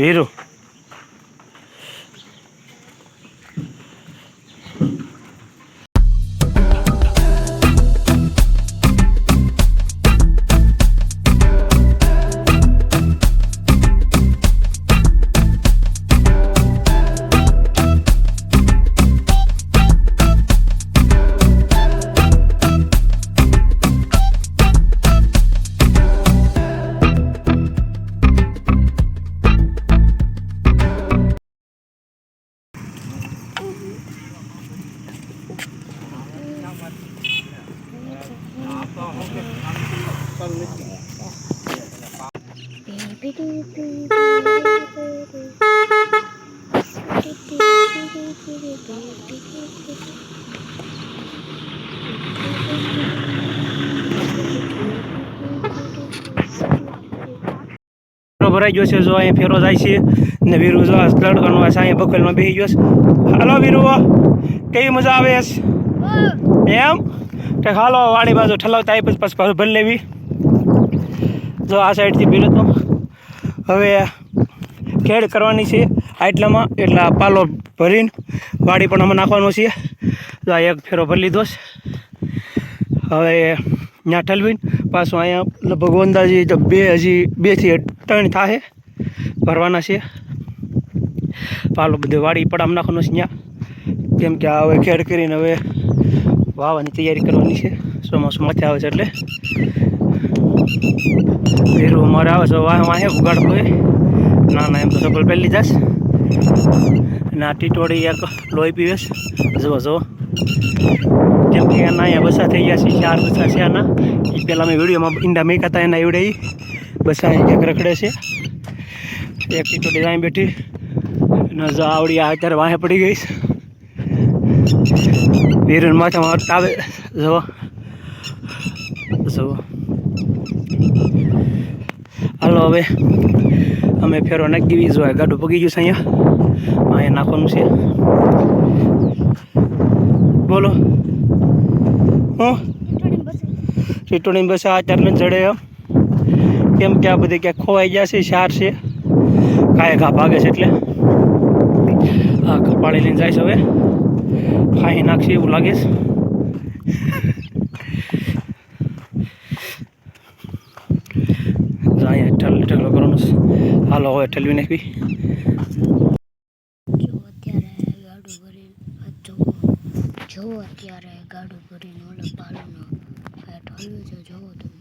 Hero ભરાઈ ગયો છે. જો અહીંયા ફેરો જાય છે ને વીરુ જો લડકનો અહીંયા બકલમાં બેસી ગયો છે. હાલો વીરુ, કેવી મજા આવે છે એમ? કે હાલો વાડી બાજુ ઠલાવતા આવી પછી ભરી લેવી. જો આ સાઈડથી ભીરો તો હવે ખેડ કરવાની છે આટલામાં, એટલે પાલો ભરીને વાડી પણ અમે નાખવાનો છે. તો આ એક ફેરો ભરી લીધો છે. હવે ત્યાં ઠલવીને પાછું અહીંયા લગભગ અંદાજી તો બે થી 3 થાય ભરવાના છે. પાલો બધું વાડી પડામ નાખવાનો છે ત્યાં, કેમ કે હવે ખેડ કરીને હવે વાવવાની તૈયારી કરવાની છે. ચોમાસું માથે આવે છે એટલે વીરુ અમારે આવે છે વાહે ઉગાડતો હોય. ના એમ તો સગલ પહેલી જશ અને આ ટીટોળી એક લોહી પીવે છે. જુઓ કેમ કે એના અહીંયા બસા થઈ ગયા છે, 4 બસા છે આના. એ પહેલાં મેં વિડીયોમાં ઈંડા મેકા હતા એના એવડે બસા ક્યાંક રખડે છે. એક ટીટોળી અહીં બેઠી અને જો આવડી આ અત્યારે વાહે પડી ગઈ છે. વીરુને માથામાં આવે જુઓ. હાલો હવે અમે ફેરો નાખી દેવી. જો ગાડું પગી ગયું છે અહીંયા નાખવાનું છે. બોલો હું ટીટોળી બસ આ 4 જડે એમ, કેમ કે આ બધે ક્યાંક ખોવાઈ ગયા છે. 4 છે કાંઈ ઘા ભાગે છે એટલે આ કપાળી લઈને જાય છે. હવે ખાઈ નાખશે એવું લાગે છે. અહીંયા ઠગલો કરવાનો છે. હાલો હવે ઠલવી નાખવી. જો અત્યારે ગાડું ભરીને ઓલા પાલોનો ઠલવ્યું છે. જોવો તમે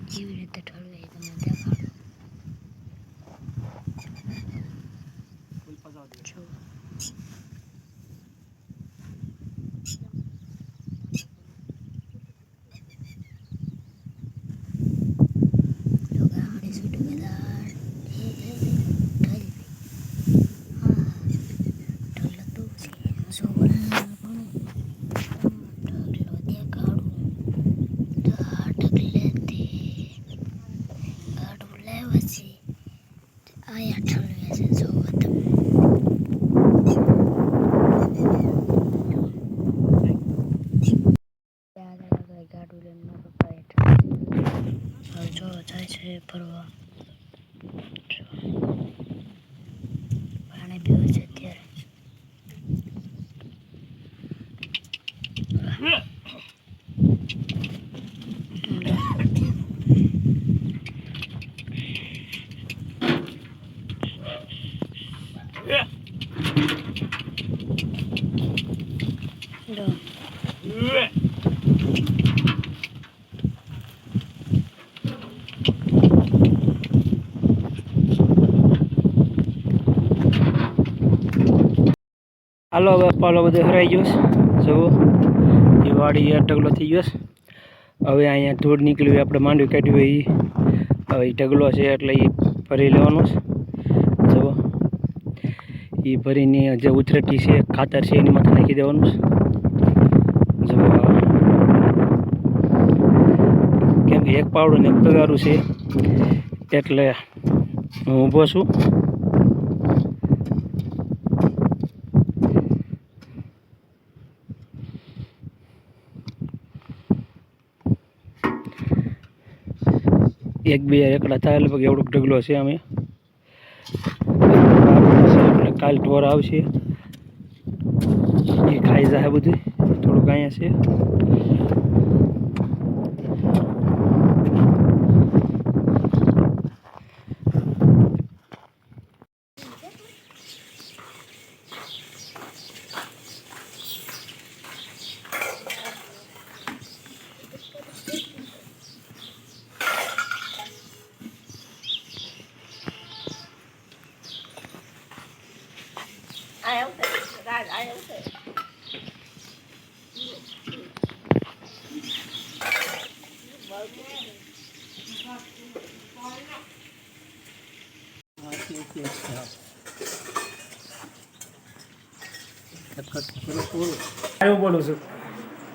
કેવી રીતે ઠલવે તમે દેખાડો. જાય છે ફરવા, પાણી પીવે છે અત્યારે. હાલો હવે પાલો બધો હરાઈ ગયો છે. જુઓ એ વાડી ઢગલો થઈ ગયો છે. હવે અહીંયા ધૂળ નીકળ્યું, આપણે માંડવી કાઢ્યું એ હવે ઢગલો છે એટલે એ ભરી લેવાનો છે. જુઓ એ ભરીને જે ઉથરટી છે ખાતર છે એની માથે નાખી દેવાનું છે. જુઓ કેમ કે એક પાવડું ને એક તગારું છે એટલે હું ઊભો છું. એક બે એકડા થાય લગભગ એવડો ઢગલો છે. અમે કાલ ઢોર આવશે એ ખાઈ જાય બધું થોડુંક અહીંયા છે હું બોલું છું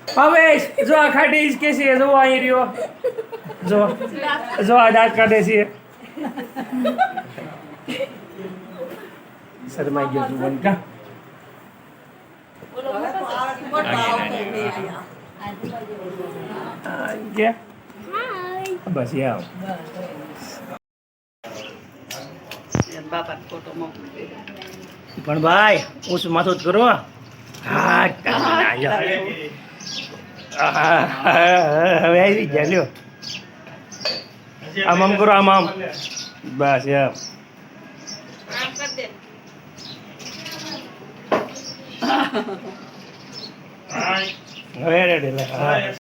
હવે જો આ ખાટી કે છે જો અહીં રહ્યો જો આ દાંત કાઢે છે શરમાઈ ગયો તું બોલ કા બસ યાર પણ ભાઈ ઓછું માથું જ કરો હા હવે આવી ગયા લ્યો આમ કરો આમ બસ એમ હવે રેડી